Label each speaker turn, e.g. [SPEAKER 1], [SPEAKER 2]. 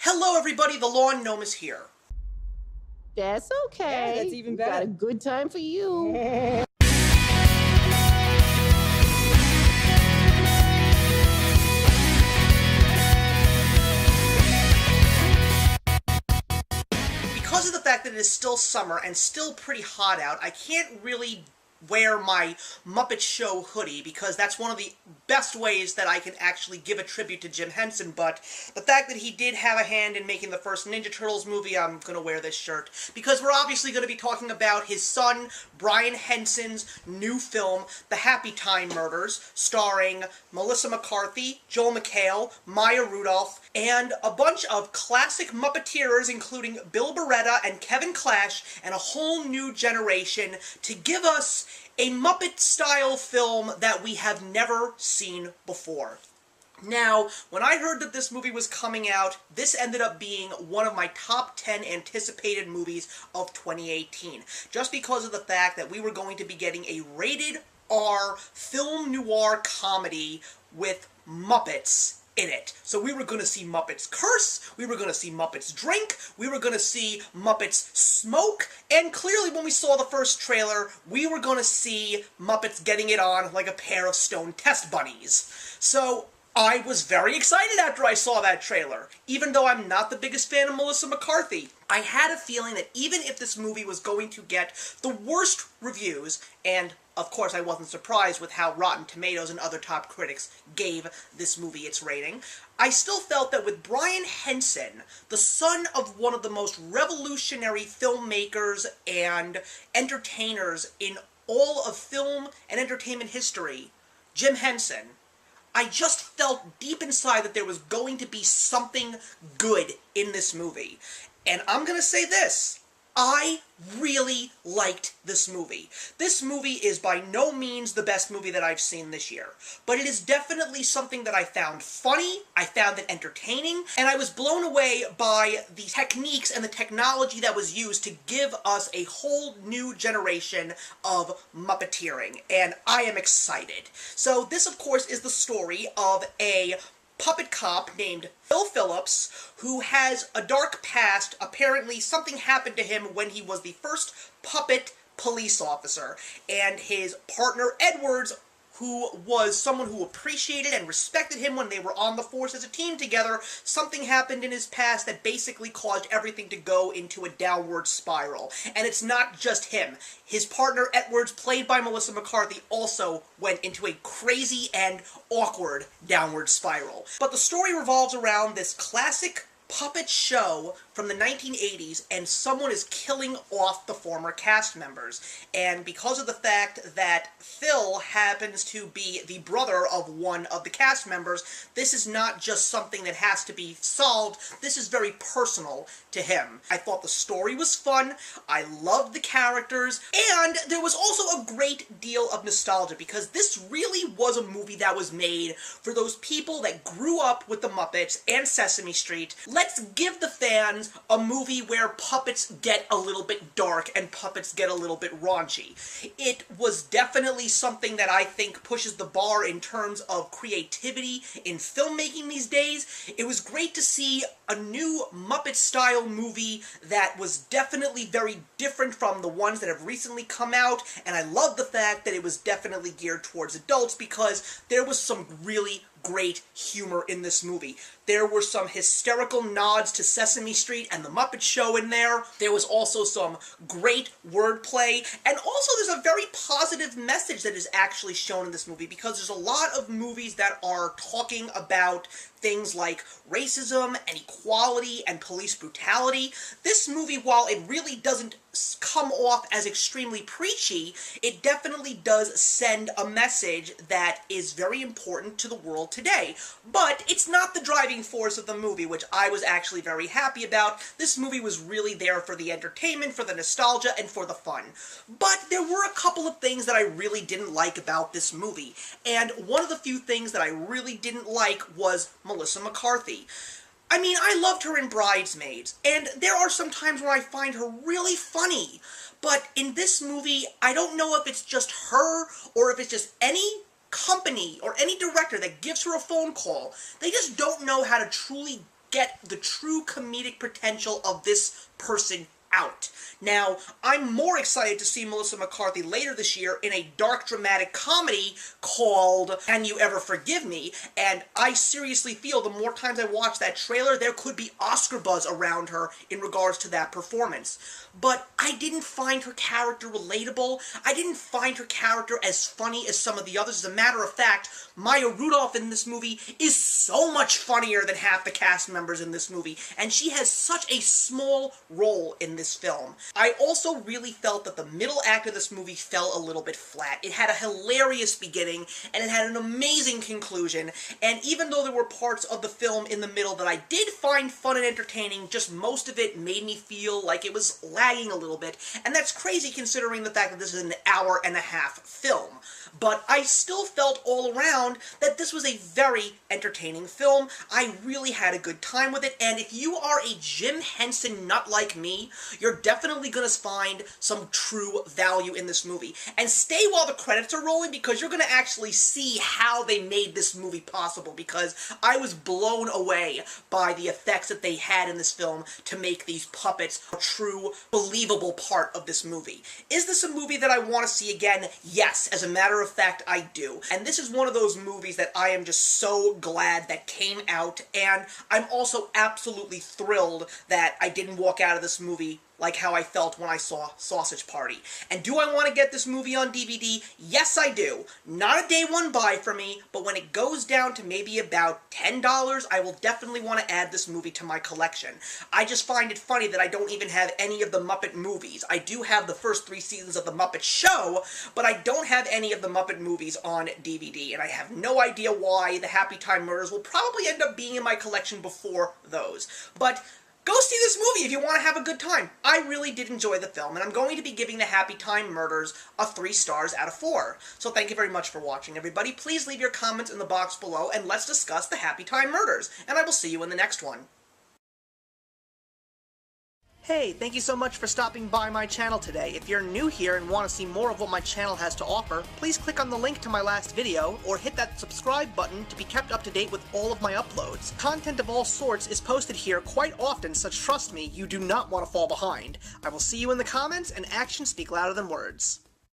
[SPEAKER 1] Hello everybody, the Lawn Gnome is here.
[SPEAKER 2] That's okay.
[SPEAKER 3] Yeah, that's even
[SPEAKER 2] We
[SPEAKER 3] better.
[SPEAKER 2] got a good time for you.
[SPEAKER 1] Because of the fact that it is still summer and still pretty hot out, I can't really wear my Muppet Show hoodie because that's one of the best ways that I can actually give a tribute to Jim Henson, but the fact that he did have a hand in making the first Ninja Turtles movie, I'm gonna wear this shirt because we're obviously gonna be talking about his son, Brian Henson's new film, The Happytime Murders, starring Melissa McCarthy, Joel McHale, Maya Rudolph, and a bunch of classic Muppeteers, including Bill Beretta and Kevin Clash, and a whole new generation to give us a Muppet-style film that we have never seen before. Now, when I heard that this movie was coming out, this ended up being one of my top 10 anticipated movies of 2018, just because of the fact that we were going to be getting a rated R film noir comedy with Muppets in it. So we were going to see Muppets curse, we were going to see Muppets drink, we were going to see Muppets smoke, and clearly when we saw the first trailer, we were going to see Muppets getting it on like a pair of stone test bunnies. So I was very excited after I saw that trailer. Even though I'm not the biggest fan of Melissa McCarthy, I had a feeling that even if this movie was going to get the worst reviews, and of course I wasn't surprised with how Rotten Tomatoes and other top critics gave this movie its rating, I still felt that with Brian Henson, the son of one of the most revolutionary filmmakers and entertainers in all of film and entertainment history, Jim Henson, I just felt deep inside that there was going to be something good in this movie. And I'm gonna say this, I really liked this movie. This movie is by no means the best movie that I've seen this year, but it is definitely something that I found funny, I found it entertaining, and I was blown away by the techniques and the technology that was used to give us a whole new generation of Muppeteering, and I am excited. So this, of course, is the story of a puppet cop named Phil Phillips, who has a dark past. Apparently something happened to him when he was the first puppet police officer, and his partner Edwards, who was someone who appreciated and respected him when they were on the force as a team together, something happened in his past that basically caused everything to go into a downward spiral. And it's not just him. His partner Edwards, played by Melissa McCarthy, also went into a crazy and awkward downward spiral. But the story revolves around this classic puppet show from the 1980s, and someone is killing off the former cast members. And because of the fact that Phil happens to be the brother of one of the cast members, this is not just something that has to be solved, this is very personal to him. I thought the story was fun, I loved the characters, and there was also a great deal of nostalgia, because this really was a movie that was made for those people that grew up with the Muppets and Sesame Street. Let's give the fans a movie where puppets get a little bit dark and puppets get a little bit raunchy. It was definitely something that I think pushes the bar in terms of creativity in filmmaking these days. It was great to see a new Muppet-style movie that was definitely very different from the ones that have recently come out, and I love the fact that it was definitely geared towards adults because there was some really great humor in this movie. There were some hysterical nods to Sesame Street and The Muppet Show in there. There was also some great wordplay, and also there's a very positive message that is actually shown in this movie, because there's a lot of movies that are talking about things like racism and equality and police brutality. This movie, while it really doesn't come off as extremely preachy, it definitely does send a message that is very important to the world today. But it's not the driving force of the movie, which I was actually very happy about. This movie was really there for the entertainment, for the nostalgia, and for the fun. But there were a couple of things that I really didn't like about this movie, and one of the few things that I really didn't like was Melissa McCarthy. I mean, I loved her in Bridesmaids, and there are some times where I find her really funny, but in this movie, I don't know if it's just her, or if it's just any company or any director that gives her a phone call. They just don't know how to truly get the true comedic potential of this person out. Now, I'm more excited to see Melissa McCarthy later this year in a dark dramatic comedy called Can You Ever Forgive Me? And I seriously feel the more times I watch that trailer, there could be Oscar buzz around her in regards to that performance. But I didn't find her character relatable. I didn't find her character as funny as some of the others. As a matter of fact, Maya Rudolph in this movie is so much funnier than half the cast members in this movie, and she has such a small role in this film. I also really felt that the middle act of this movie fell a little bit flat. It had a hilarious beginning, and it had an amazing conclusion, and even though there were parts of the film in the middle that I did find fun and entertaining, just most of it made me feel like it was lagging a little bit, and that's crazy considering the fact that this is an hour-and-a-half film. But I still felt all around that this was a very entertaining film. I really had a good time with it, and if you are a Jim Henson nut like me, you're definitely going to find some true value in this movie. And stay while the credits are rolling, because you're going to actually see how they made this movie possible, because I was blown away by the effects that they had in this film to make these puppets a true, believable part of this movie. Is this a movie that I want to see again? Yes, as a matter of fact, I do. And this is one of those movies that I am just so glad that came out, and I'm also absolutely thrilled that I didn't walk out of this movie like how I felt when I saw Sausage Party. And do I want to get this movie on DVD? Yes, I do. Not a day one buy for me, but when it goes down to maybe about $10, I will definitely want to add this movie to my collection. I just find it funny that I don't even have any of the Muppet movies. I do have the first 3 seasons of The Muppet Show, but I don't have any of the Muppet movies on DVD, and I have no idea why. The Happytime Murders will probably end up being in my collection before those. But go see this movie if you want to have a good time. I really did enjoy the film, and I'm going to be giving the Happytime Murders a 3 stars out of 4. So thank you very much for watching, everybody. Please leave your comments in the box below, and let's discuss the Happytime Murders. And I will see you in the next one. Hey, thank you so much for stopping by my channel today. If you're new here and want to see more of what my channel has to offer, please click on the link to my last video, or hit that subscribe button to be kept up to date with all of my uploads. Content of all sorts is posted here quite often, so trust me, you do not want to fall behind. I will see you in the comments, and actions speak louder than words.